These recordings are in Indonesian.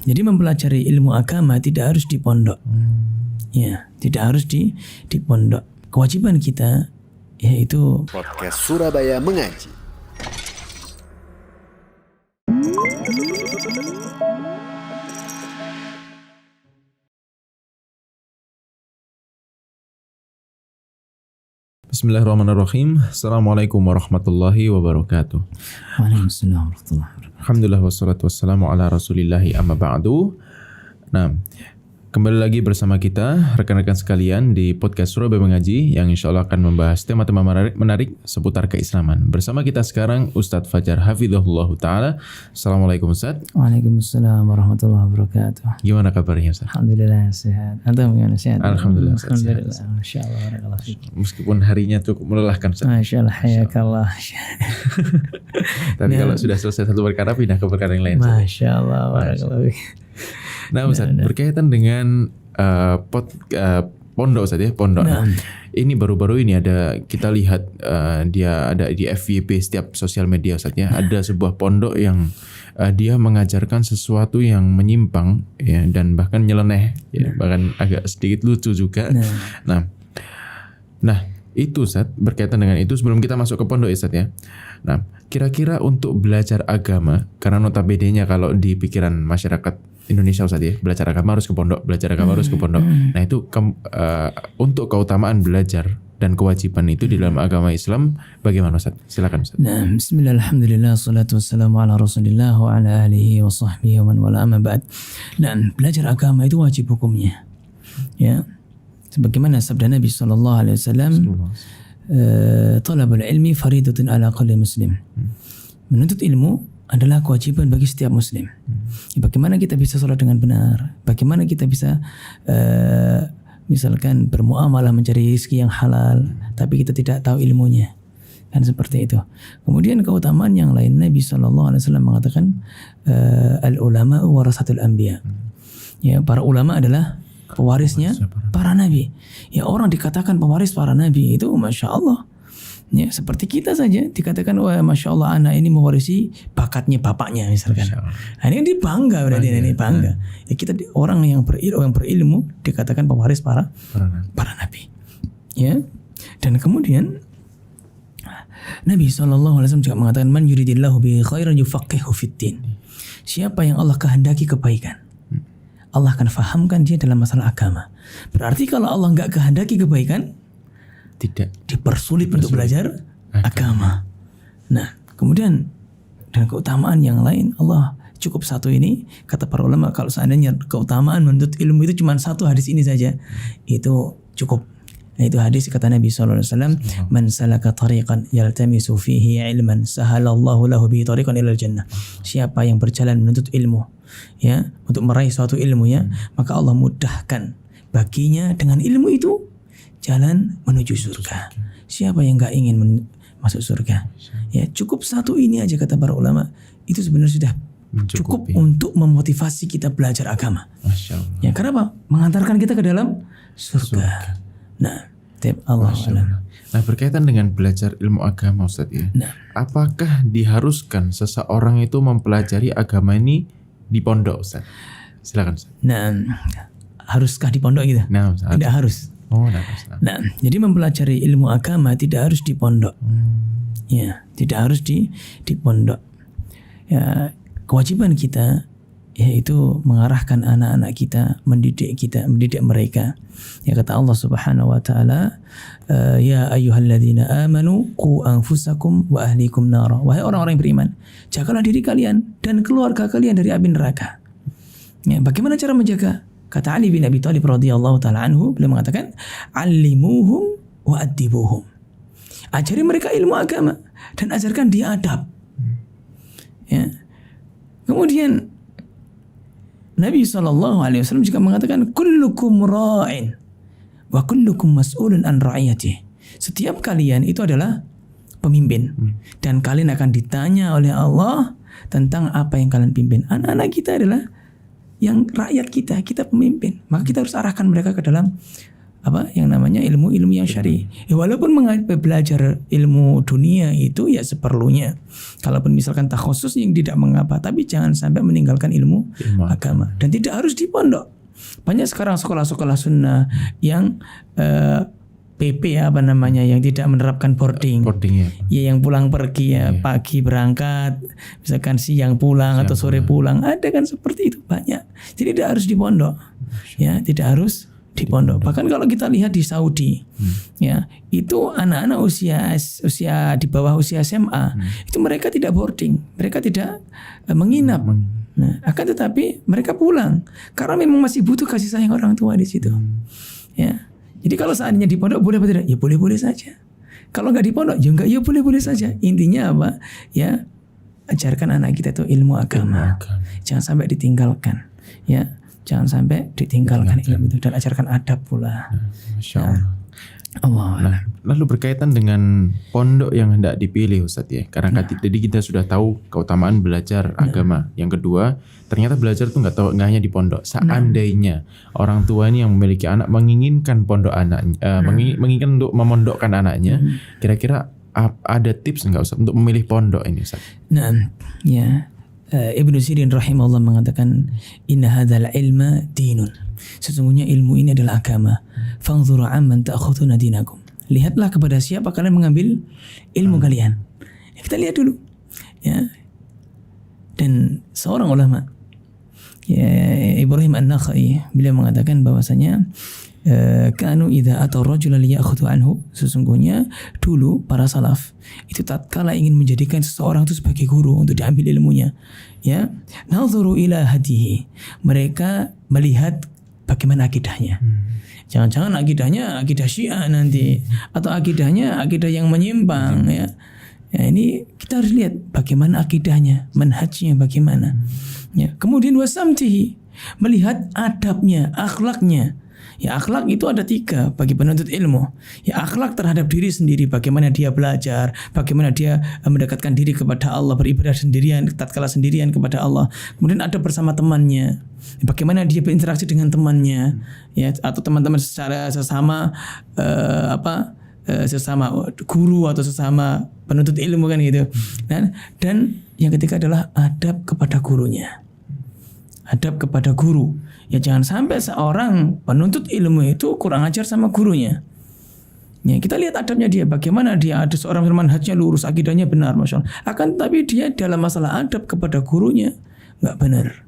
Jadi mempelajari ilmu agama tidak harus di pondok. Ya, tidak harus di pondok. Kewajiban kita yaitu Podcast Surabaya Mengaji. Bismillahirrahmanirrahim. Assalamualaikum warahmatullahi wabarakatuh. Waalaikumsalam warahmatullahi wabarakatuh. Alhamdulillah wassalatu wassalamu ala rasulillahi amma ba'du. Nah, kembali lagi bersama kita rekan-rekan sekalian di podcast Surabaya Mengaji yang insya Allah akan membahas tema-tema menarik seputar keislaman. Bersama kita sekarang Ustadz Fajar Hafizahullah Ta'ala. Assalamualaikum Ustadz. Waalaikumsalam warahmatullahi wabarakatuh. Gimana kabarnya Ustadz? Alhamdulillah sehat. Antum gimana sehat? Alhamdulillah Ustadz. Alhamdulillah. Masya Allah. Barakallahu fiik. Meskipun harinya cukup melelahkan Ustadz. Masya Allah. Hayakallah. Tapi kalau sudah selesai satu perkara pindah ke perkara yang lain. Masya Allah. Barakallahu fiik. Nah Ustadz, berkaitan dengan pondok Ustadz ya, pondok. Nah, ini baru-baru ini kita lihat dia ada di FYP setiap sosial media Ustadz ya. Ada sebuah pondok yang dia mengajarkan sesuatu yang menyimpang ya, dan bahkan nyeleneh ya, bahkan agak sedikit lucu juga. Nah, itu Ustadz, berkaitan dengan itu sebelum kita masuk ke pondok Ustadz ya. Nah, kira-kira untuk belajar agama, karena notabene-nya kalau di pikiran masyarakat Indonesia Ustadz ya, belajar agama harus ke pondok, belajar agama harus ke pondok. Nah itu untuk keutamaan belajar dan kewajiban itu di dalam agama Islam bagaimana Ustadz? Silakan Ustadz. Nah, bismillah, alhamdulillah, salatu wassalamu ala rasulillah wa ala alihi wa sahbihi wa man wala amma ba'd. Nah, belajar agama itu wajib hukumnya. Ya. Sebagaimana sabda Nabi sallallahu alaihi wasallam, talabul ilmi faridatun ala kulli muslim. Menuntut ilmu adalah kewajiban bagi setiap muslim. Bagaimana kita bisa sholat dengan benar? Bagaimana kita bisa misalkan bermuamalah mencari rezeki yang halal, tapi kita tidak tahu ilmunya, kan seperti itu. Kemudian keutamaan yang lain, Nabi SAW mengatakan al ulama warasatul anbiya. Ya, para ulama adalah pewarisnya para nabi. Ya, orang dikatakan pewaris para nabi itu masya Allah. Ya, seperti kita saja dikatakan wah masya Allah anak ini mewarisi bakatnya bapaknya misalkan. Nah, ini bangga berarti ini bangga. Ya, kita orang yang berilmu dikatakan pewaris para nabi. Ya, dan kemudian Nabi SAW juga mengatakan man yuridillahu bihi khairan yufaqihu fiddin. Siapa yang Allah kehendaki kebaikan, Allah akan fahamkan dia dalam masalah agama. Berarti kalau Allah nggak kehendaki kebaikan, tidak dipersulit untuk belajar agama. Nah, kemudian dan keutamaan yang lain, Allah cukup satu ini, kata para ulama, kalau seandainya keutamaan menuntut ilmu itu cuma satu hadis ini saja, itu cukup. Nah, itu hadis kata Nabi SAW, man salaka tariqan yaltamisu fihi ilman sahalallahu lahu bihi tariqan ilal jannah. Siapa yang berjalan menuntut ilmu, ya, untuk meraih suatu ilmu ya, maka Allah mudahkan baginya dengan ilmu itu jalan menuju surga. Siapa yang gak ingin masuk surga? Ya, cukup satu ini aja kata para ulama. Itu sebenarnya sudah cukup ya, untuk memotivasi kita belajar agama. Masya Allah. Ya, karena apa? Mengantarkan kita ke dalam surga. Nah, Allah alam. Nah, berkaitan dengan belajar ilmu agama Ustadz ya. Nah, apakah diharuskan seseorang itu mempelajari agama ini di pondok Ustadz? Silakan Ustadz. Nah, haruskah di pondok gitu? Nah, tidak harus. Nah, jadi mempelajari ilmu agama tidak harus di pondok. Ya, tidak harus di pondok. Ya, kewajiban kita yaitu mengarahkan anak-anak kita, mendidik mereka. Ya, kata Allah Subhanahu wa taala, ya ayyuhalladzina amanu qu anfusakum wa ahlikum nara. Wahai orang-orang yang beriman, jagalah diri kalian dan keluarga kalian dari api neraka. Ya, bagaimana cara menjaga? Kata Ali bin Abi Thalib radhiyallahu taala anhu, beliau mengatakan, "Allimuhum wa addibuhum." Ajari mereka ilmu agama dan ajarkan dia adab. Ya. Kemudian Nabi SAW juga mengatakan, "Kullukum ra'in wa kullukum mas'ulun an ra'iyatihi." Setiap kalian itu adalah pemimpin dan kalian akan ditanya oleh Allah tentang apa yang kalian pimpin. Anak-anak kita adalah yang rakyat kita pemimpin. Maka kita harus arahkan mereka ke dalam yang namanya ilmu-ilmu yang syar'i. Walaupun belajar ilmu dunia itu ya seperlunya. Kalaupun misalkan takhusus yang tidak mengapa, tapi jangan sampai meninggalkan ilmu agama. Dan tidak harus di pondok. Banyak sekarang sekolah-sekolah sunnah yang PP yang tidak menerapkan boarding ya. Ya yang pulang pergi ya, pagi berangkat, misalkan siang pulang atau sore pulang, ada kan seperti itu banyak. Jadi tidak harus di pondok, ya tidak harus di pondok. Bahkan kalau kita lihat di Saudi, ya itu anak-anak usia di bawah usia SMA, itu mereka tidak boarding, mereka tidak menginap. Nah, akan tetapi mereka pulang karena memang masih butuh kasih sayang orang tua di situ, ya. Jadi kalau seandainya di pondok boleh apa tidak? Ya boleh-boleh saja. Kalau nggak di pondok, ya enggak, ya boleh-boleh saja. Intinya apa? Ya ajarkan anak kita itu ilmu agama. Jangan sampai ditinggalkan. Ya, jangan sampai ditinggalkan ilmu itu dan ajarkan adab pula. Masya Allah. Nah, lalu berkaitan dengan pondok yang hendak dipilih Ustadz ya. Karena tadi kita sudah tahu keutamaan belajar agama. Yang kedua, ternyata belajar itu nggak hanya di pondok. Seandainya orang tua ini yang memiliki anak menginginkan pondok anaknya, menginginkan untuk memondokkan anaknya, kira-kira ada tips nggak Ustadz untuk memilih pondok ini Ustadz? Nah, ya. Ibnu Sirin rahimahullah mengatakan inna hadzal ilma dinun. Sesungguhnya ilmu ini adalah agama. Fanzuru amman ta'khuduna dinakum. Lihatlah kepada siapa kalian mengambil ilmu kalian. Ya, kita lihat dulu. Ya. Dan seorang ulama, ya, Ibrahim An-Nakhai, beliau mengatakan bahwasanya kanu idza atau rajul liya'khudhu anhu, sesungguhnya dulu para salaf itu tatkala ingin menjadikan seseorang itu sebagai guru untuk diambil ilmunya, ya, nazuru ila hadihi, mereka melihat bagaimana akidahnya. Jangan-jangan akidahnya akidah Syiah nanti, atau akidahnya akidah yang menyimpang, ya. Ya, ini kita harus lihat bagaimana akidahnya, manhajnya bagaimana. Ya, kemudian wasamtihi, melihat adabnya, akhlaknya. Ya, akhlak itu ada 3 bagi penuntut ilmu. Ya, akhlak terhadap diri sendiri, bagaimana dia belajar, bagaimana dia mendekatkan diri kepada Allah, beribadah sendirian, tatkala sendirian kepada Allah. Kemudian ada bersama temannya, bagaimana dia berinteraksi dengan temannya, ya, atau teman-teman secara sesama sesama guru atau sesama penuntut ilmu kan gitu. Dan yang ketiga adalah adab kepada gurunya. Adab kepada guru. Ya jangan sampai seorang penuntut ilmu itu kurang ajar sama gurunya. Ya, kita lihat adabnya dia, bagaimana dia ada seorang manhajnya lurus, akidahnya benar, masya Allah. Akan tapi dia dalam masalah adab kepada gurunya nggak benar.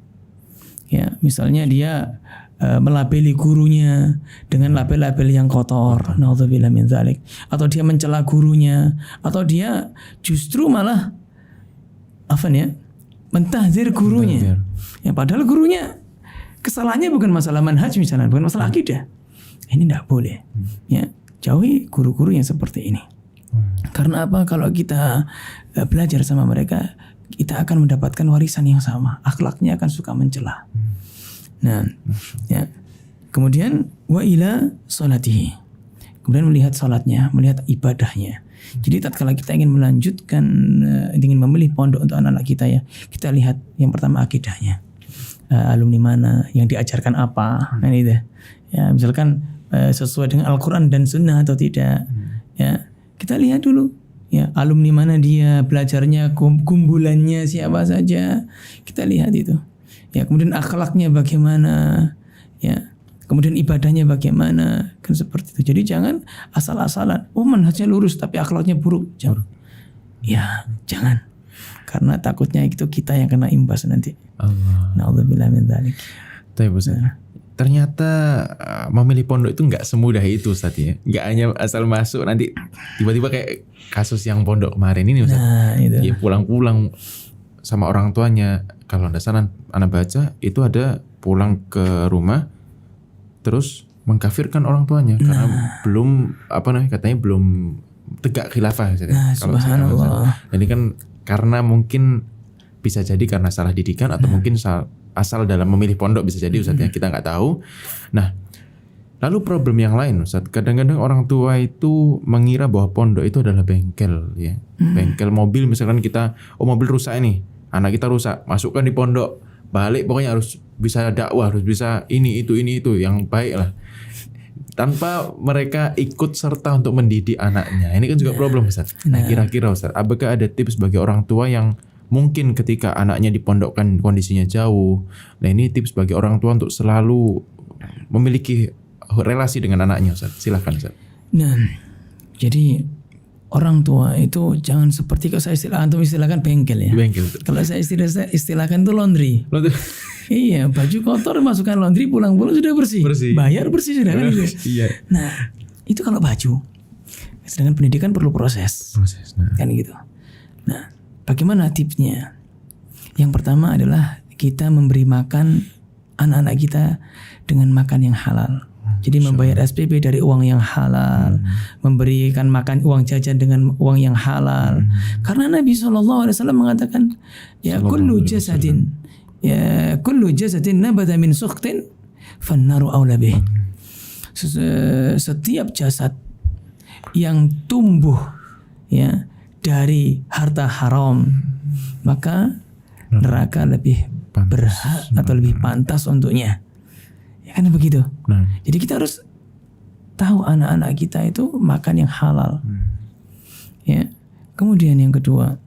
Ya, misalnya dia melabeli gurunya dengan label-label yang kotor, naudzubillah min dzalik, atau dia mencela gurunya, atau dia justru malah mentahdzir gurunya. Ya, padahal gurunya kesalahannya bukan masalah manhaj misalnya, bukan masalah akidah. Ini tidak boleh. Ya, jauhi guru-guru yang seperti ini. Karena apa? Kalau kita belajar sama mereka, kita akan mendapatkan warisan yang sama. Akhlaknya akan suka mencela. Nah, ya. Kemudian wa ila salatihi. Kemudian melihat salatnya, melihat ibadahnya. Jadi tatkala kita ingin melanjutkan, ingin memilih pondok untuk anak-anak kita, ya, kita lihat yang pertama akidahnya. Alumni mana, yang diajarkan apa, nah itu. Ya, misalkan sesuai dengan Al-Quran dan Sunnah atau tidak. Ya, kita lihat dulu. Ya, alumni mana dia, belajarnya, kumpulannya siapa saja. Kita lihat itu. Ya, kemudian akhlaknya bagaimana. Ya, kemudian ibadahnya bagaimana. Kan seperti itu. Jadi jangan asal-asalan. Oh, manhajnya lurus tapi akhlaknya buruk. Jangan. Ya, jangan. Karena takutnya itu kita yang kena imbas nanti. Na'udzubillah min dzalik. Ternyata memilih pondok itu nggak semudah itu Ustaz ya. Nggak hanya asal masuk nanti tiba-tiba kayak kasus yang pondok kemarin ini Ustaz. Nah, itu. Ya, pulang-pulang sama orang tuanya. Kalau anda sana anak baca itu ada pulang ke rumah terus mengkafirkan orang tuanya karena belum katanya belum tegak khilafah. Nah, subhanallah. Jadi kan karena mungkin bisa jadi karena salah didikan atau mungkin asal dalam memilih pondok bisa jadi Ustaz ya, kita nggak tahu. Nah, lalu problem yang lain Ustaz, kadang-kadang orang tua itu mengira bahwa pondok itu adalah bengkel ya. Bengkel mobil, misalkan kita mobil rusak ini, anak kita rusak, masukkan di pondok, balik pokoknya harus bisa dakwah, harus bisa ini itu yang baik lah. tanpa mereka ikut serta untuk mendidik anaknya. Ini kan juga problem Ustaz. Nah, kira-kira Ustaz, apakah ada tips bagi orang tua yang mungkin ketika anaknya dipondokkan kondisinya jauh. Nah, ini tips bagi orang tua untuk selalu memiliki relasi dengan anaknya Ustaz. Silakan Ustaz. Nah, jadi orang tua itu jangan seperti kalau saya istilahkan bengkel ya. Bengkel. Kalau saya istilahkan itu laundry. Iya, baju kotor masukkan laundry, pulang-pulang sudah bersih. Bayar bersih sudah kan gitu. Iya. Nah, itu kalau baju. Sedangkan pendidikan perlu proses. Kan gitu. Nah, bagaimana tipsnya? Yang pertama adalah kita memberi makan anak-anak kita dengan makan yang halal. Jadi membayar SPP dari uang yang halal, memberikan makan uang jajan dengan uang yang halal. Karena Nabi SAW mengatakan, kullu jasadin nabata min sukhtin fannaru awla bih. Setiap jasad yang tumbuh ya dari harta haram, maka neraka lebih berhak atau lebih pantas untuknya. Kan begitu. Jadi kita harus tahu anak-anak kita itu makan yang halal. Ya. Kemudian yang kedua,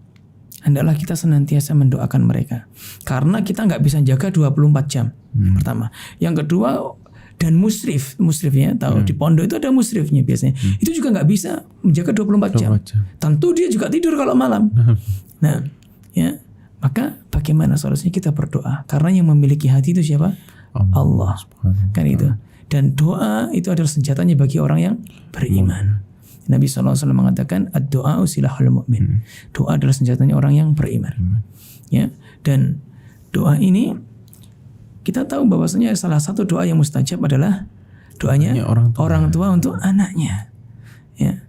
hendaklah kita senantiasa mendoakan mereka. Karena kita nggak bisa jaga 24 jam. Pertama. Yang kedua, dan musrifnya tahu di pondok itu ada musrifnya biasanya. Itu juga nggak bisa menjaga 24 jam. Tentu dia juga tidur kalau malam. Nah, ya. Maka bagaimana solusinya? Kita berdoa. Karena yang memiliki hati itu siapa? Allah. Kan itu. Dan doa itu adalah senjatanya bagi orang yang beriman. Nabi SAW mengatakan ad-doa silahul mu'min. Doa adalah senjatanya orang yang beriman. Ya. Dan doa ini kita tahu bahwasanya salah satu doa yang mustajab adalah doanya orang tua untuk anaknya. Ya.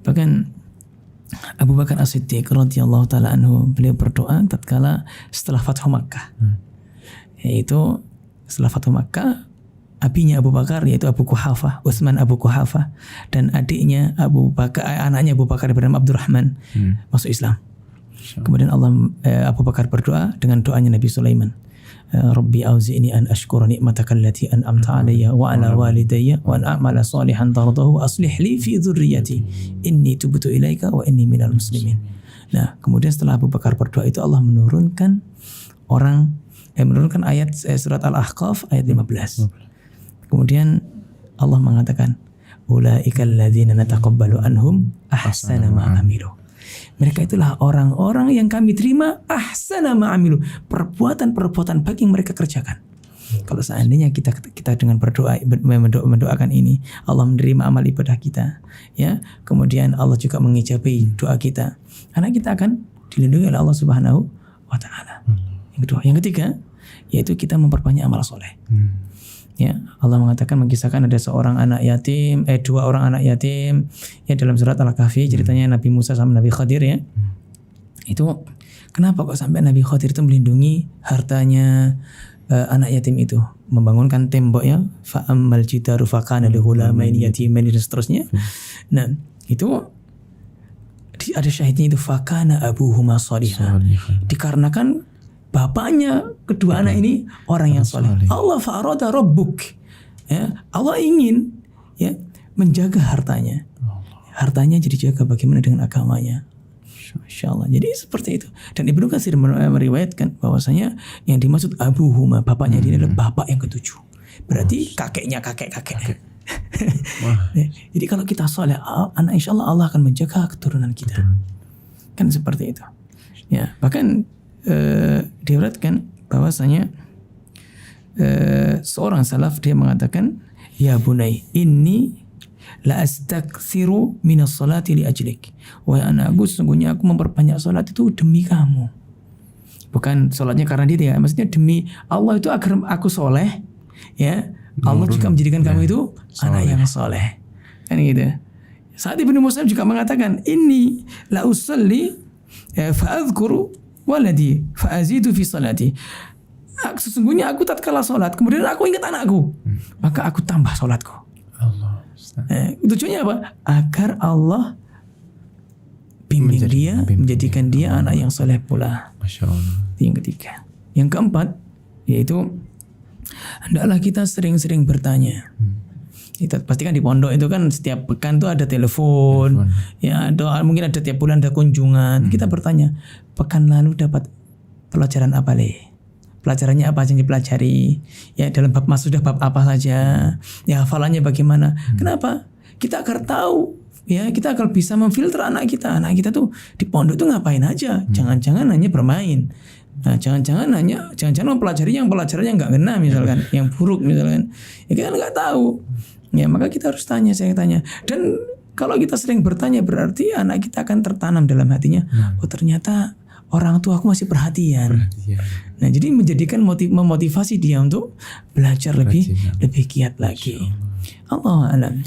Bahkan Abu Bakar As-Siddiq radhiyallahu taala anhu, beliau berdoa tatkala setelah Fathu Makkah. Yaitu setelah Fathu Makkah, abinya Abu Bakar yaitu Abu Quhafah, Utsman Abu Quhafah, dan adiknya anaknya Abu Bakar bernama Abdurrahman masuk Islam. Kemudian Abu Bakar berdoa dengan doanya Nabi Sulaiman. Rabbi auzi'ni an ashkura ni'mataka allati an'amta 'alayya wa 'ala walidayya wa an a'mala salihan tardahu wa aslih li fi dhurriyyati inni tubtu ilaika wa inni minal muslimin. Nah, kemudian setelah Abu Bakar berdoa itu Allah menurunkan ayat surat Al-Ahqaf ayat 15. Kemudian Allah mengatakan ulaikal ladzina nataqabbalu anhum ahsana ma amilu. Mereka itulah orang-orang yang kami terima ahsana ma amilu, perbuatan-perbuatan baik yang mereka kerjakan. Kalau seandainya kita dengan berdoa mendoakan ini, Allah menerima amal ibadah kita, ya. Kemudian Allah juga mengijabahi doa kita. Anak kita akan dilindungi oleh Allah Subhanahu wa taala. Yang kedua, yang ketiga yaitu kita memperbanyak amal soleh. Ya, Allah mengatakan mengisahkan ada dua orang anak yatim ya dalam surat Al-Kahfi, ceritanya Nabi Musa sama Nabi Khadir ya. Itu kenapa kok sampai Nabi Khadir itu melindungi hartanya anak yatim itu, membangunkan tembok ya, fa ammal jidaru fa kana li ghulamaini yatimaini dan seterusnya. Nah, itu ada syahidnya itu fa kana abuhuma shalihan. Dikarenakan bapaknya kedua anak ini orang yang soleh. Allah fa'arada rabbuk. Ya, Allah ingin ya menjaga hartanya. Hartanya jadi jaga bagaimana dengan agamanya. Masya Allah. Jadi seperti itu. Dan Ibnu Katsir meriwayatkan bahwasanya yang dimaksud abuhuma, bapaknya dia adalah bapak yang ketujuh. Berarti kakeknya kakek. Jadi kalau kita soleh, anak insya Allah Allah akan menjaga keturunan kita. Kan seperti itu. Ya, bahkan diriwayatkan bahwasanya seorang salaf dia mengatakan, ya bunai inni la astakthiru minas salati li ajlik. Wahai anakku, sesungguhnya aku memperbanyak salat itu demi kamu. Bukan salatnya karena dia, maksudnya demi Allah itu agar aku soleh, ya. Allah juga menjadikan kamu itu anak yang soleh. Kan gitu. Saat Ibnu Muslim juga mengatakan, inni la usalli fa'adhkuru waladi fa'azidu fi salati. Sesungguhnya aku tatkala salat, kemudian aku ingat anakku, maka aku tambah salatku. Allah. Tujuannya apa? Agar Allah bimbing dia, menjadikan dia anak yang saleh pula. Masya Allah. Yang ketiga. Yang keempat yaitu hendaklah kita sering-sering bertanya. Kita pastikan di pondok itu kan setiap pekan tuh ada telepon. Ya, atau mungkin ada tiap bulan ada kunjungan. Kita bertanya, pekan lalu dapat pelajaran apa Le? Pelajarannya apa yang dipelajari? Ya, dalam bab mas sudah bab apa saja? Ya, hafalannya bagaimana? Kenapa? Kita agar tahu. Ya, kita akan bisa memfilter anak kita. Anak kita tuh di pondok tuh ngapain aja? Jangan-jangan hanya bermain. Nah, jangan-jangan mempelajari yang pelajaran yang nggak kena misalkan, yang buruk misalkan. Ya kita nggak tahu. Ya maka kita harus tanya, saya tanya. Dan kalau kita sering bertanya berarti anak kita akan tertanam dalam hatinya. Oh ternyata orang tua aku masih perhatian. Nah jadi menjadikan memotivasi dia untuk belajar lebih giat lagi. Allah alam.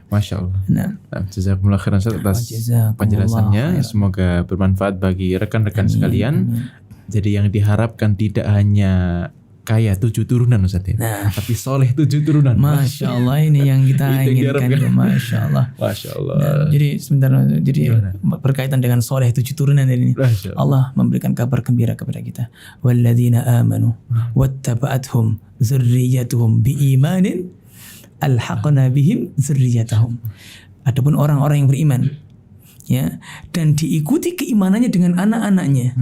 Masya Allah. Nah, jazakumullah khairan Ustaz atas penjelasannya. Semoga bermanfaat bagi rekan-rekan sekalian. Jadi yang diharapkan tidak hanya kaya 7 turunan Ustaz ya. Nah, tapi soleh 7 turunan. Masya Allah, ini yang kita inginkan. Masya Allah. Masya Allah. Nah, jadi sebentar, jadi berkaitan dengan soleh 7 turunan ini. Allah memberikan kabar gembira kepada kita. Walladzina amanu wattaba'athum dzurriyyatuhum biimanin alhaqna bihim dzurriyyatahum. Adapun orang-orang yang beriman, ya, dan diikuti keimanannya dengan anak-anaknya,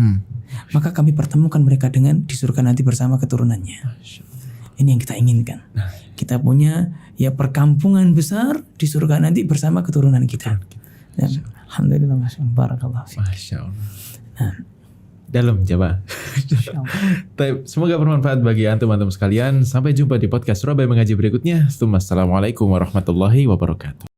maka kami pertemukan mereka dengan di surga nanti bersama keturunannya. Ini yang kita inginkan. Kita punya ya perkampungan besar di surga nanti bersama keturunan kita. Dan alhamdulillah, barakallahu fiik. Masya Allah. Dalam jawab. Semoga bermanfaat bagi antum-antum sekalian. Sampai jumpa di podcast Surabaya Mengaji berikutnya. Assalamualaikum warahmatullahi wabarakatuh.